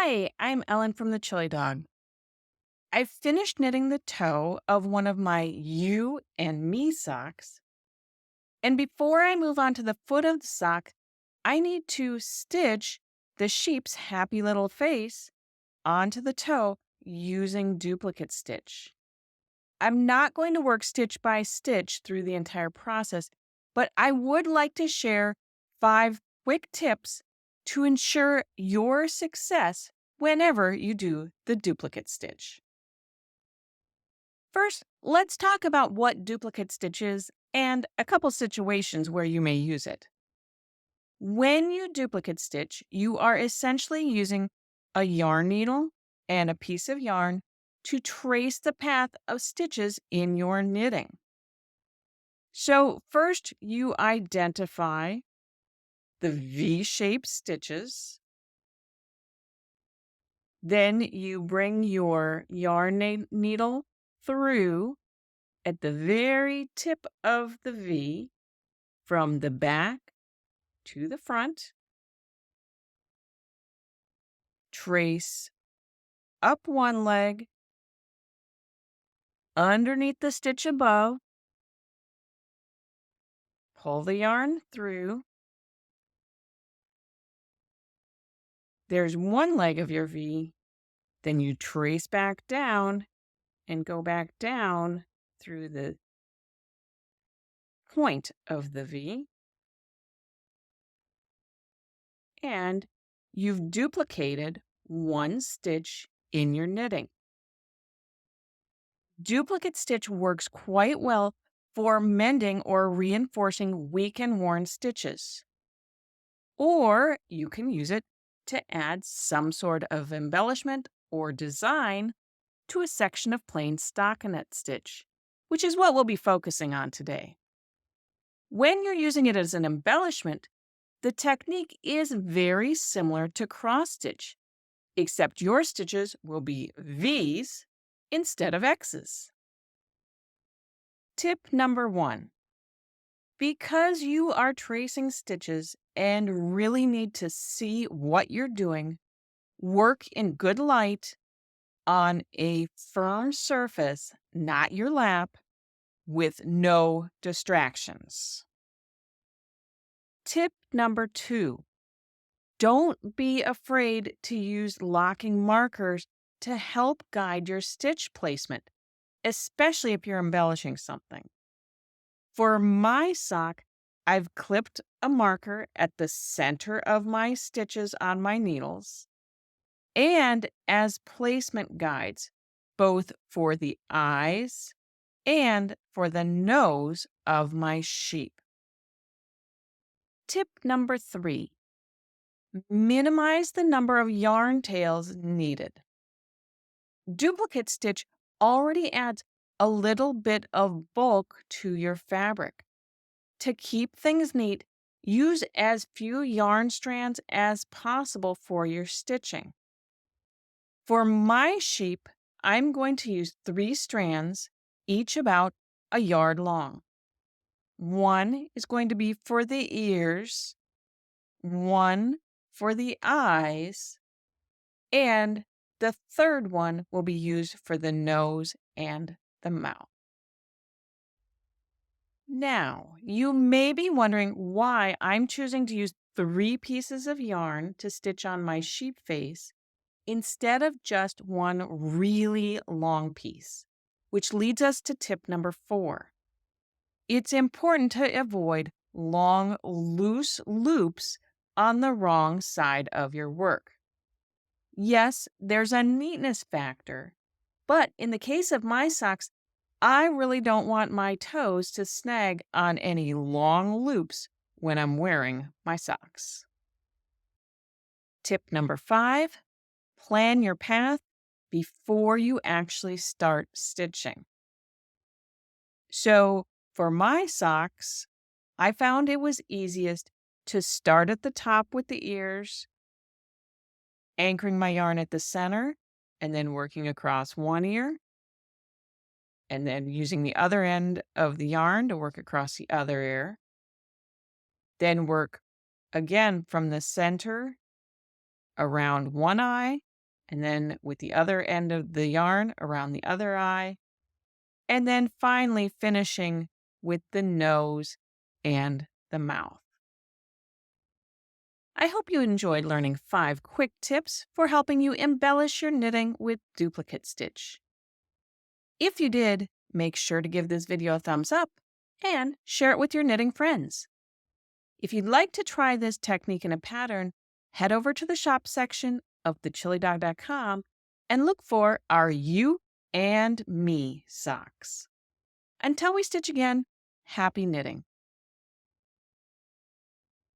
Hi, I'm Ellen from the Chili Dog. I finished knitting the toe of one of my You and Me socks, and before I move on to the foot of the sock, I need to stitch the sheep's happy little face onto the toe using duplicate stitch. I'm not going to work stitch by stitch through the entire process, but I would like to share 5 quick tips to ensure your success whenever you do the duplicate stitch. First, let's talk about what duplicate stitch is and a couple situations where you may use it. When you duplicate stitch, you are essentially using a yarn needle and a piece of yarn to trace the path of stitches in your knitting. So, first you identify the V-shaped stitches. Then you bring your yarn needle through at the very tip of the V from the back to the front. Trace up one leg, underneath the stitch above, pull the yarn through. There's one leg of your V, then you trace back down and go back down through the point of the V, and you've duplicated one stitch in your knitting. Duplicate stitch works quite well for mending or reinforcing weak and worn stitches. Or you can use it to add some sort of embellishment or design to a section of plain stockinette stitch, which is what we'll be focusing on today. When you're using it as an embellishment, the technique is very similar to cross stitch, except your stitches will be V's instead of X's. Tip number 1. Because you are tracing stitches and really need to see what you're doing, work in good light on a firm surface, not your lap, with no distractions. Tip number 2. Don't be afraid to use locking markers to help guide your stitch placement, especially if you're embellishing something. For my sock, I've clipped a marker at the center of my stitches on my needles and as placement guides, both for the eyes and for the nose of my sheep. Tip number 3. Minimize the number of yarn tails needed. Duplicate stitch already adds a little bit of bulk to your fabric. To keep things neat, use as few yarn strands as possible for your stitching. For my sheep, I'm going to use 3 strands, each about a yard long. One is going to be for the ears, one for the eyes, and the third one will be used for the nose and the mouth. Now, you may be wondering why I'm choosing to use 3 pieces of yarn to stitch on my sheep face instead of just one really long piece, which leads us to tip number 4. It's important to avoid long, loose loops on the wrong side of your work. Yes, there's a neatness factor, but in the case of my socks, I really don't want my toes to snag on any long loops when I'm wearing my socks. Tip number 5, plan your path before you actually start stitching. So for my socks, I found it was easiest to start at the top with the ears, anchoring my yarn at the center, and then working across one ear, and then using the other end of the yarn to work across the other ear. Then work again from the center around one eye and then with the other end of the yarn around the other eye, and then finally finishing with the nose and the mouth. I hope you enjoyed learning 5 quick tips for helping you embellish your knitting with duplicate stitch. If you did, make sure to give this video a thumbs up and share it with your knitting friends. If you'd like to try this technique in a pattern, head over to the shop section of thechilidog.com and look for our You and Me socks. Until we stitch again, happy knitting.